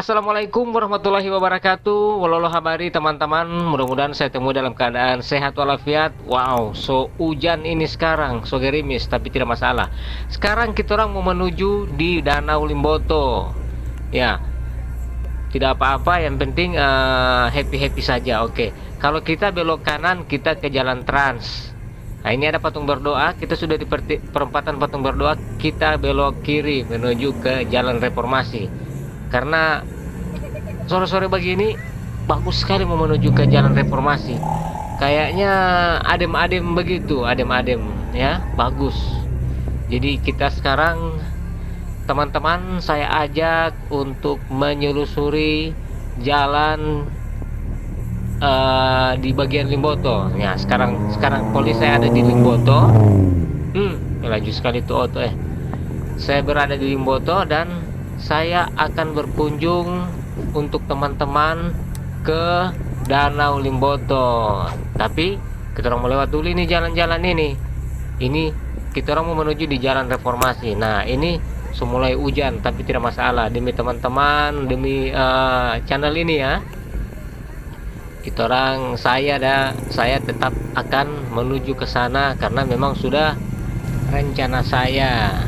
Assalamualaikum warahmatullahi wabarakatuh. Walolo habari teman-teman. Mudah-mudahan saya temu dalam keadaan sehat walafiat. Wow, so hujan ini sekarang, so gerimis tapi tidak masalah. Sekarang kita orang mau menuju di Danau Limboto. Ya, tidak apa-apa. Yang penting happy-happy saja. Oke. Kalau kita belok kanan, kita ke Jalan Trans. Nah, ini ada patung berdoa. Kita sudah di perempatan patung berdoa. Kita belok kiri menuju ke Jalan Reformasi. Karena sore-sore begini bagus sekali mau menuju ke Jalan Reformasi. Kayaknya adem-adem begitu, adem-adem ya, bagus. Jadi kita sekarang teman-teman saya ajak untuk menyelusuri jalan di bagian Limboto. Ya, sekarang polis saya ada di Limboto. Laju sekali tuh auto. Saya berada di Limboto dan saya akan berkunjung untuk teman-teman ke Danau Limboto. Tapi kita orang mau lewat dulu ini jalan-jalan ini. Ini kita orang mau menuju di Jalan Reformasi. Nah, ini mulai hujan tapi tidak masalah demi teman-teman, demi channel ini ya. Kita orang saya tetap akan menuju ke sana karena memang sudah rencana saya.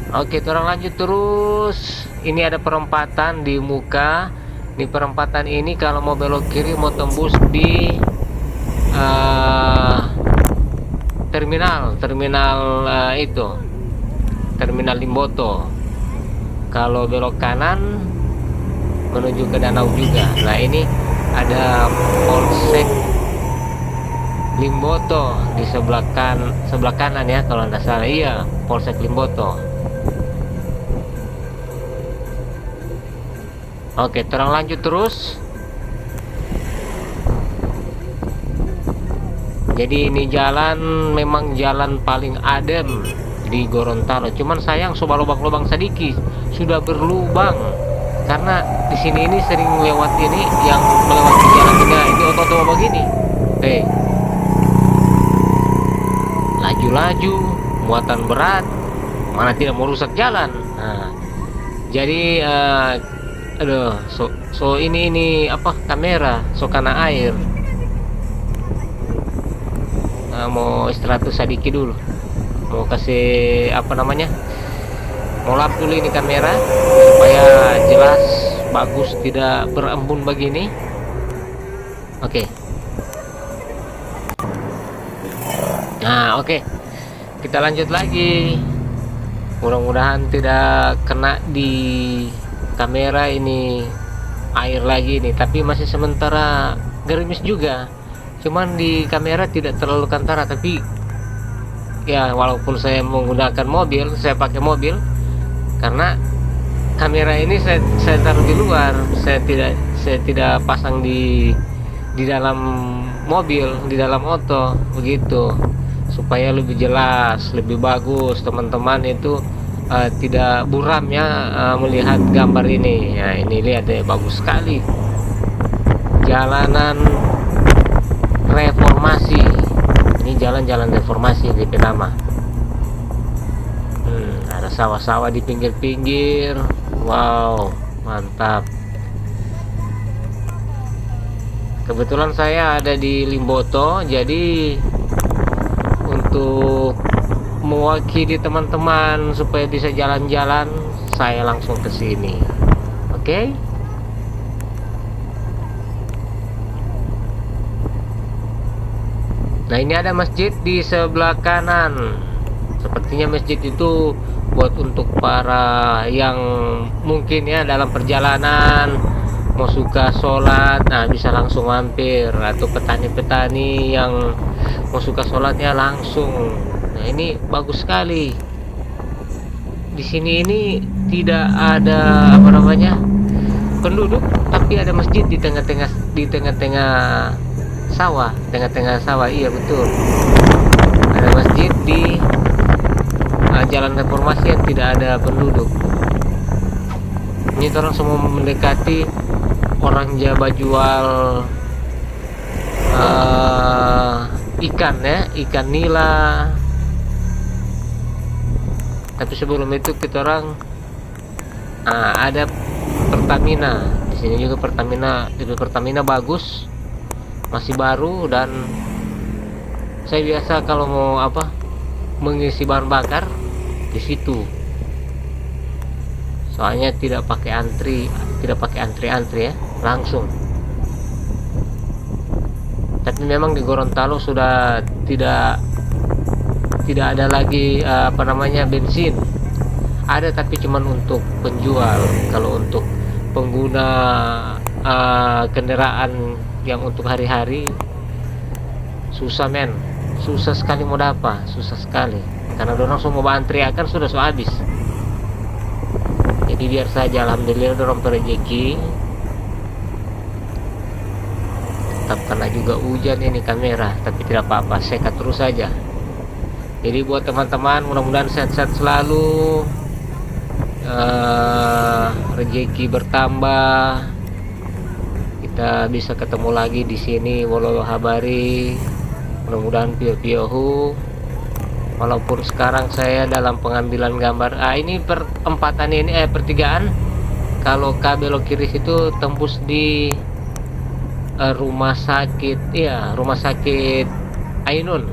Oke, kita orang lanjut terus. Ini ada perempatan di muka. Di perempatan ini kalau mau belok kiri mau tembus di terminal itu terminal Limboto. Kalau belok kanan menuju ke danau juga. Nah, ini ada Polsek Limboto di sebelah kanan ya, kalau tidak salah. Iya, Polsek Limboto. Oke, terang lanjut terus. Jadi ini jalan memang jalan paling adem di Gorontalo. Cuman sayang sobat lubang-lubang sedikit sudah berlubang karena di sini ini sering lewat ini yang melewati jalan ini otot begini. Laju-laju, muatan berat, mana tidak mau rusak jalan. Nah, jadi aduh, so ini apa kamera so karena air. Mau istirahat sedikit dulu, mau kasih apa namanya, mau lap dulu ini kamera supaya jelas bagus, tidak berembun begini. Oke. Nah, oke, kita lanjut lagi. Mudah-mudahan tidak kena di kamera ini air lagi nih, tapi masih sementara gerimis juga. Cuman di kamera tidak terlalu kantara, tapi ya walaupun saya menggunakan mobil, saya pakai mobil karena kamera ini saya taruh di luar, saya tidak pasang di dalam mobil, di dalam auto begitu, supaya lebih jelas, lebih bagus teman-teman itu tidak buram ya melihat gambar ini. Ya, ini lihat deh, bagus sekali jalanan Reformasi. Ini jalan-jalan Reformasi di Penama. Ada sawah-sawah di pinggir-pinggir. Wow, mantap. Kebetulan saya ada di Limboto, jadi untuk mewakili teman-teman supaya bisa jalan-jalan, saya langsung ke sini. Oke. Nah, ini ada masjid di sebelah kanan. Sepertinya masjid itu buat untuk para yang mungkin ya dalam perjalanan mau suka sholat, nah bisa langsung mampir, atau petani-petani yang mau suka sholatnya langsung. Nah, ini bagus sekali. Di sini ini tidak ada apa namanya penduduk, tapi ada masjid di tengah-tengah sawah, tengah-tengah sawah. Iya betul, ada masjid di Jalan Reformasi yang tidak ada penduduk. Ini orang semua mendekati orang Jawa jual ikan ya, ikan nila. Tapi sebelum itu kita orang ada Pertamina. Di sini juga Pertamina, tipe Pertamina bagus, masih baru. Dan saya biasa kalau mau mengisi bahan bakar di situ, soalnya tidak pakai antri ya, langsung. Tapi memang di Gorontalo sudah tidak ada lagi bensin. Ada, tapi cuman untuk penjual. Kalau untuk pengguna kendaraan yang untuk hari-hari, susah men, susah sekali mau dapat, susah sekali. Karena dorong semua antriakan sudah habis. Jadi biar saja, alhamdulillah dorong rezeki. Tetap kena juga hujan ini kamera, tapi tidak apa-apa, sekat terus saja. Jadi buat teman-teman, mudah-mudahan sehat-sehat selalu, rezeki bertambah, kita bisa ketemu lagi di sini Wololo Habari. Mudah-mudahan pio-piohu. Walaupun sekarang saya dalam pengambilan gambar, ini perempatan ini pertigaan. Kalau belok kiri situ tembus di rumah sakit, rumah sakit Ainun.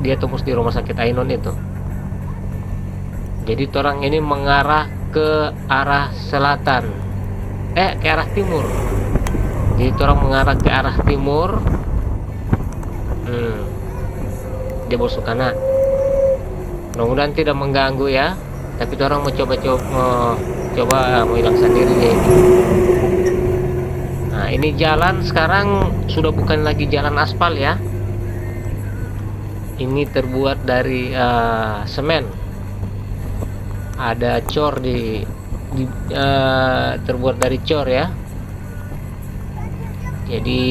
Dia tembus di rumah sakit Ainun itu. Jadi orang ini mengarah ke arah selatan, ke arah timur. Jadi orang mengarah ke arah timur. Dia bosok kanan. Mudah-mudahan tidak mengganggu ya. Tapi orang mau coba mau hilang sendiri deh. Nah, ini jalan sekarang sudah bukan lagi jalan aspal ya. Ini terbuat dari semen. Ada cor terbuat dari cor ya. Jadi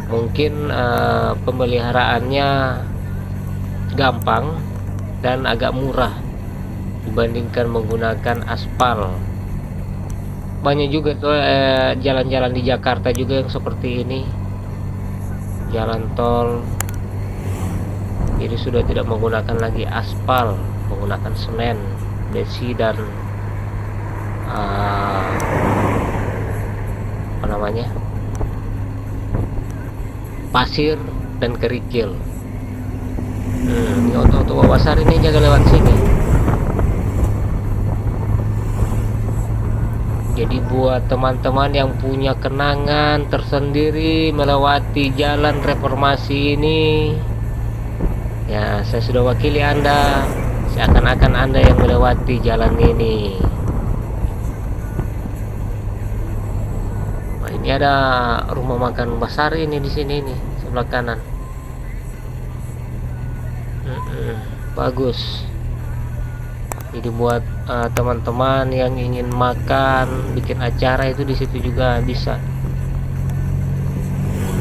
mungkin pemeliharaannya gampang dan agak murah dibandingkan menggunakan aspal. Banyak juga tuh jalan-jalan di Jakarta juga yang seperti ini, jalan tol. Jadi sudah tidak menggunakan lagi aspal, menggunakan semen, besi, dan pasir dan kerikil. Ini oto Wawasar ini jaga lewat sini. Jadi buat teman-teman yang punya kenangan tersendiri melewati jalan reformasi ini, ya saya sudah wakili Anda, seakan-akan Anda yang melewati jalan ini. Nah, ini ada rumah makan besar ini di sini nih, sebelah kanan. Bagus. Jadi buat teman-teman yang ingin makan, bikin acara itu di situ juga bisa.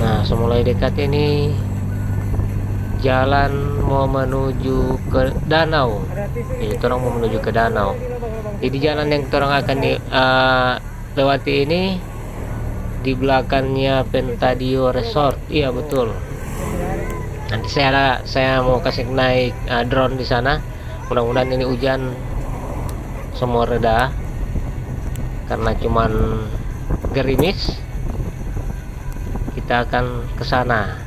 Nah, semulai dekat ini jalan mau menuju ke danau. Jadi orang mau menuju ke danau. Jadi jalan yang orang akan lewati ini di belakangnya Pentadio Resort. Iya betul. Nanti saya mau kasih naik drone di sana. Mudah-mudahan ini hujan semua reda, karena cuman gerimis. Kita akan ke sana.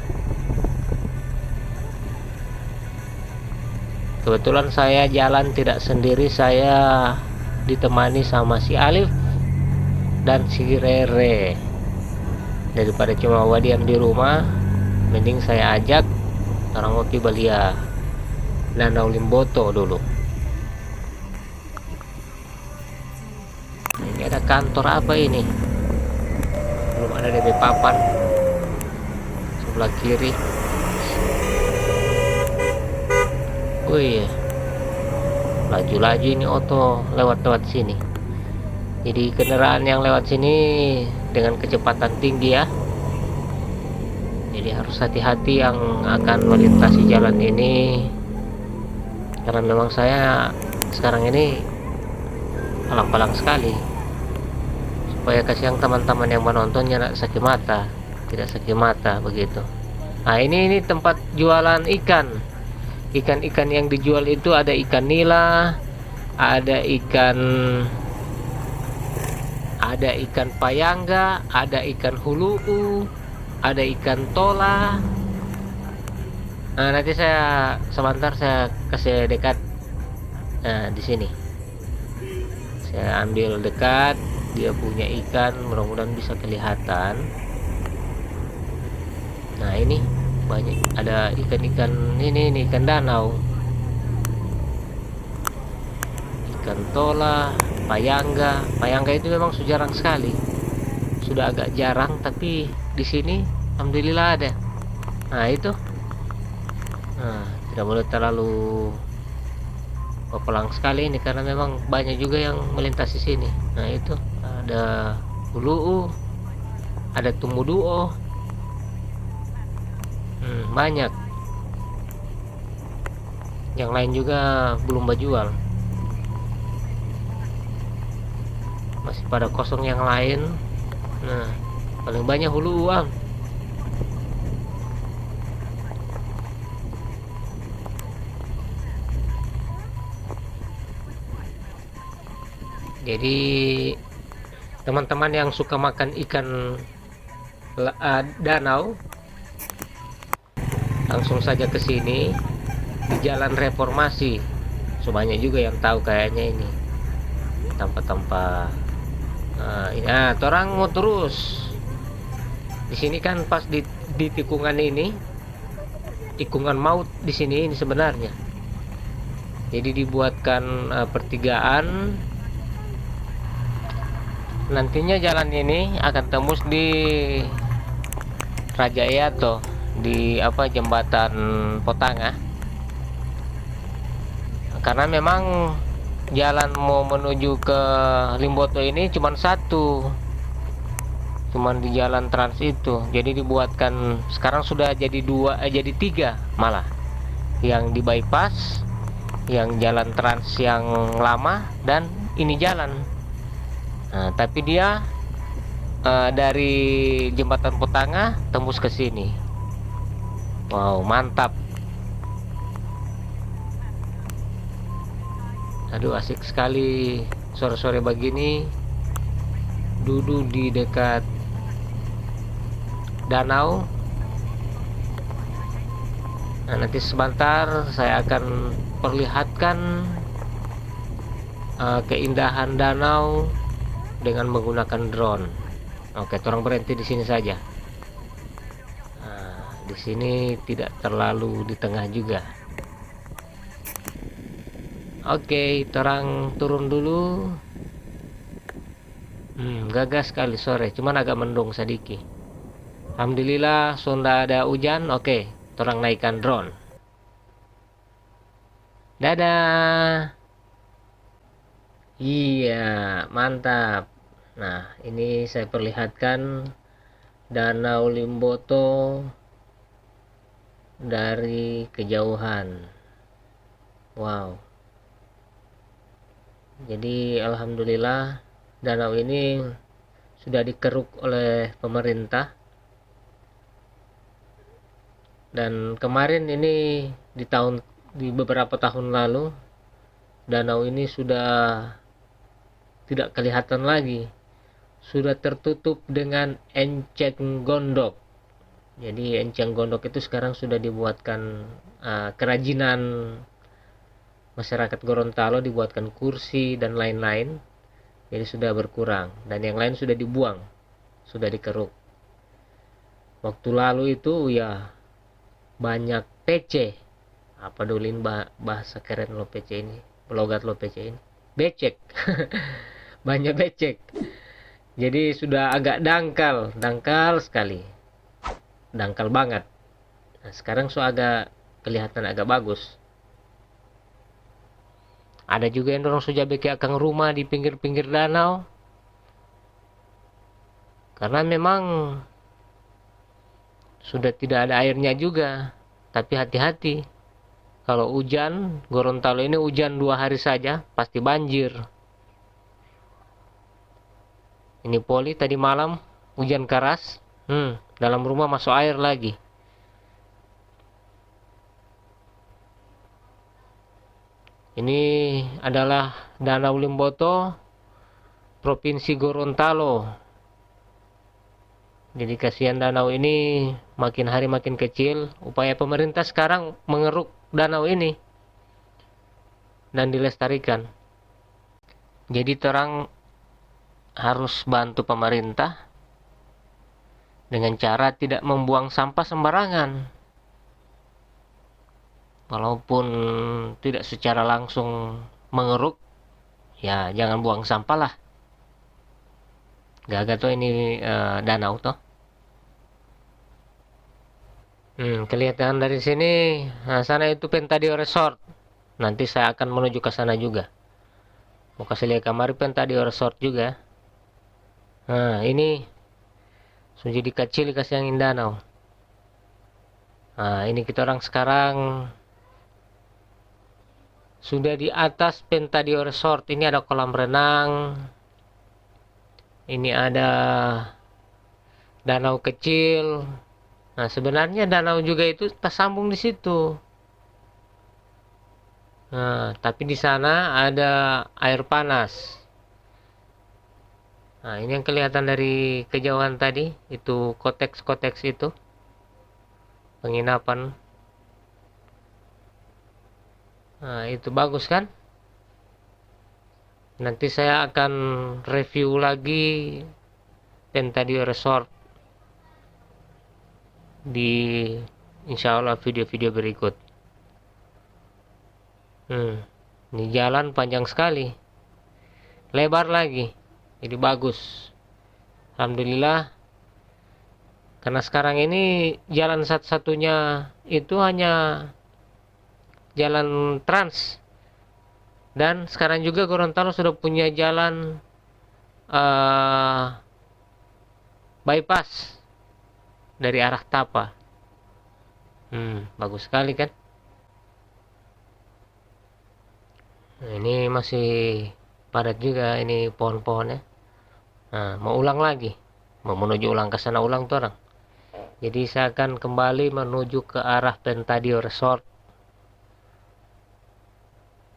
Kebetulan saya jalan tidak sendiri, saya ditemani sama si Alif dan si Rere. Daripada cuma diam di rumah, mending saya ajak orang ngopi Balia Danau Limboto dulu. Nah, ini ada kantor apa ini? Belum ada DP papan. Sebelah kiri. Oh iya, laju-laju ini oto lewat sini. Jadi kendaraan yang lewat sini dengan kecepatan tinggi ya. Jadi harus hati-hati yang akan melintasi jalan ini, karena memang saya sekarang ini palang-palang sekali, supaya kasih yang teman-teman yang menontonnya tidak sakit mata begitu. Nah, ini tempat jualan ikan. Ikan-ikan yang dijual itu ada ikan nila, ada ikan payangga, ada ikan hulu'u, ada ikan tola. Nah, nanti saya sebentar saya kasih dekat. Nah, di sini saya ambil dekat, dia punya ikan, mudah-mudahan bisa kelihatan. Nah, ini banyak, ada ikan-ikan ini ikan danau, ikan tola, payangga itu memang sudah jarang sekali, sudah agak jarang, tapi di sini alhamdulillah ada. Nah, itu tidak boleh terlalu pelang sekali ini karena memang banyak juga yang melintasi sini. Nah, itu ada hulu'u, ada tumuduo, banyak. Yang lain juga belum berjual, masih pada kosong yang lain. Nah, paling banyak hulu'u. Jadi teman-teman yang suka makan ikan danau, langsung saja ke sini di Jalan Reformasi. So, banyak juga yang tahu kayaknya ini tanpa ini. Orang mau terus di sini kan pas di tikungan ini, tikungan maut di sini ini sebenarnya. Jadi dibuatkan pertigaan. Nantinya jalan ini akan tembus di Raja Eyato, di jembatan Potanga. Karena memang jalan mau menuju ke Limboto ini cuma satu, cuman di jalan trans itu. Jadi dibuatkan sekarang sudah jadi jadi tiga malah, yang di bypass, yang jalan trans yang lama, dan ini jalan. Nah, tapi dia dari jembatan Potanga tembus ke sini. Wow, mantap. Aduh, asik sekali sore-sore begini duduk di dekat danau. Nah, nanti sebentar saya akan perlihatkan keindahan danau dengan menggunakan drone. Oke, orang berhenti di sini saja. Nah, di sini tidak terlalu di tengah juga. Oke, orang turun dulu. Gagas sekali sore, cuman agak mendung sedikit. Alhamdulillah sudah ada hujan. Oke, orang naikkan drone. Dadah. Iya, mantap. Nah, ini saya perlihatkan Danau Limboto dari kejauhan. Wow. Jadi alhamdulillah danau ini sudah dikeruk oleh pemerintah. Dan kemarin ini di beberapa tahun lalu danau ini sudah tidak kelihatan lagi, sudah tertutup dengan enceng gondok. Jadi enceng gondok itu sekarang sudah dibuatkan kerajinan masyarakat Gorontalo, dibuatkan kursi dan lain-lain. Jadi sudah berkurang, dan yang lain sudah dibuang, sudah dikeruk. Waktu lalu itu ya banyak PC. Apa dulin bahasa keren lo PC ini, logat lo PC ini, becek. Banyak becek. Jadi sudah agak dangkal sekali, dangkal banget. Nah, sekarang agak kelihatan agak bagus. Ada juga yang dorong sudah bikin akang rumah di pinggir-pinggir danau, karena memang sudah tidak ada airnya juga. Tapi hati-hati, kalau hujan, Gorontalo ini hujan 2 hari saja pasti banjir. Ini Poli tadi malam hujan keras, dalam rumah masuk air lagi. Ini adalah Danau Limboto, Provinsi Gorontalo. Jadi kasihan danau ini makin hari makin kecil. Upaya pemerintah sekarang mengeruk danau ini dan dilestarikan. Jadi terang harus bantu pemerintah dengan cara tidak membuang sampah sembarangan. Walaupun tidak secara langsung mengeruk, ya jangan buang sampah lah. Gak tuh ini danau toh. Kelihatan dari sini. Nah, sana itu Pentadio Resort. Nanti saya akan menuju ke sana juga. Mau kasih lihat kamar Pentadio Resort juga. Nah, ini sudah jadi kecil dikasih angin danau. Nah, ini kita orang sekarang sudah di atas Pentadio Resort. Ini ada kolam renang. Ini ada danau kecil. Nah, sebenarnya danau juga itu tersambung di situ. Nah, tapi di sana ada air panas. Nah, ini yang kelihatan dari kejauhan tadi, itu koteks-koteks itu. Penginapan. Nah, itu bagus kan? Nanti saya akan review lagi Pentadio Resort di insya Allah video-video berikut. Ini jalan panjang sekali, lebar lagi, jadi bagus. Alhamdulillah, karena sekarang ini jalan satu-satunya itu hanya jalan trans, dan sekarang juga Gorontalo sudah punya jalan bypass dari arah Tapa. Bagus sekali kan? Nah, ini masih padat juga ini pohon-pohonnya. Nah, mau ulang lagi, mau menuju ulang ke sana ulang tuh orang. Jadi saya akan kembali menuju ke arah Pentadio Resort.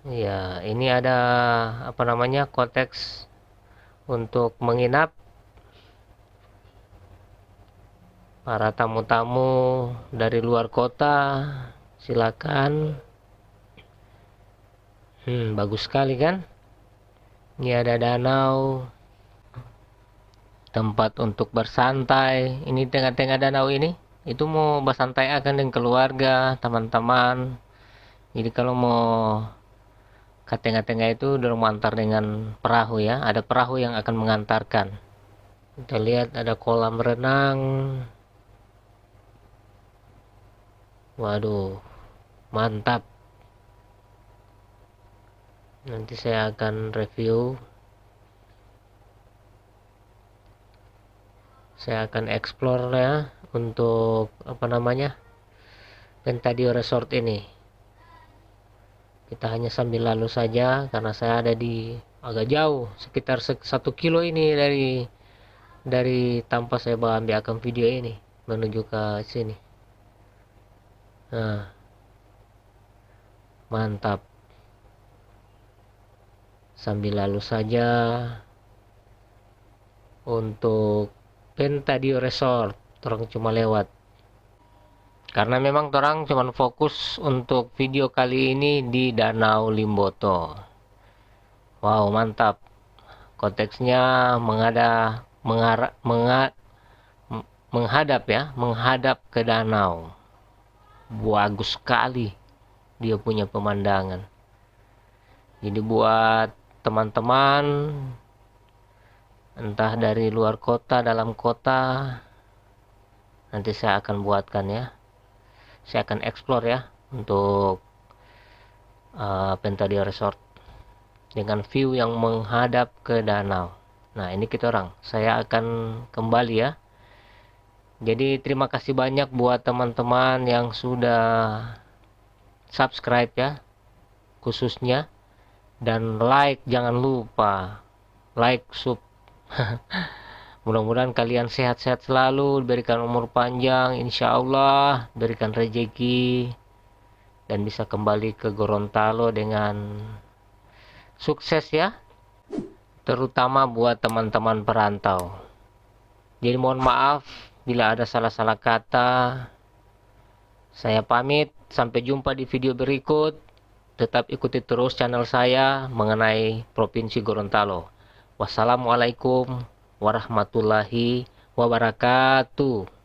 Ya, ini ada apa namanya, koteks untuk menginap para tamu-tamu dari luar kota. Silakan. Bagus sekali kan? Ini ada danau, tempat untuk bersantai. Ini tengah-tengah danau ini, itu mau bersantai akan dengan keluarga, teman-teman. Jadi kalau mau ke tengah-tengah itu dorong antar dengan perahu ya, ada perahu yang akan mengantarkan. Kita lihat ada kolam renang. Waduh, mantap. Nanti saya akan review, saya akan explore ya untuk apa namanya, Pentadio Resort ini. Kita hanya sambil lalu saja karena saya ada di agak jauh, sekitar 1 kilo ini dari tempat saya ambil video ini menuju ke sini. Nah, mantap. Sambil lalu saja untuk Pentadio Resort, orang cuma lewat. Karena memang orang cuma fokus untuk video kali ini di Danau Limboto. Wow, mantap. Konteksnya menghadap ke danau. Bagus sekali dia punya pemandangan. Jadi buat teman-teman entah dari luar kota, dalam kota, nanti saya akan buatkan ya, saya akan explore ya untuk Pentadio Resort dengan view yang menghadap ke danau. Nah, ini kita orang, saya akan kembali ya. Jadi terima kasih banyak buat teman-teman yang sudah subscribe ya, khususnya, dan like, jangan lupa like, sub. Mudah-mudahan kalian sehat-sehat selalu, diberikan umur panjang, insya Allah, berikan rezeki dan bisa kembali ke Gorontalo dengan sukses ya, terutama buat teman-teman perantau. Jadi mohon maaf bila ada salah-salah kata. Saya pamit, sampai jumpa di video berikut. Tetap ikuti terus channel saya mengenai Provinsi Gorontalo. Wassalamualaikum warahmatullahi wabarakatuh.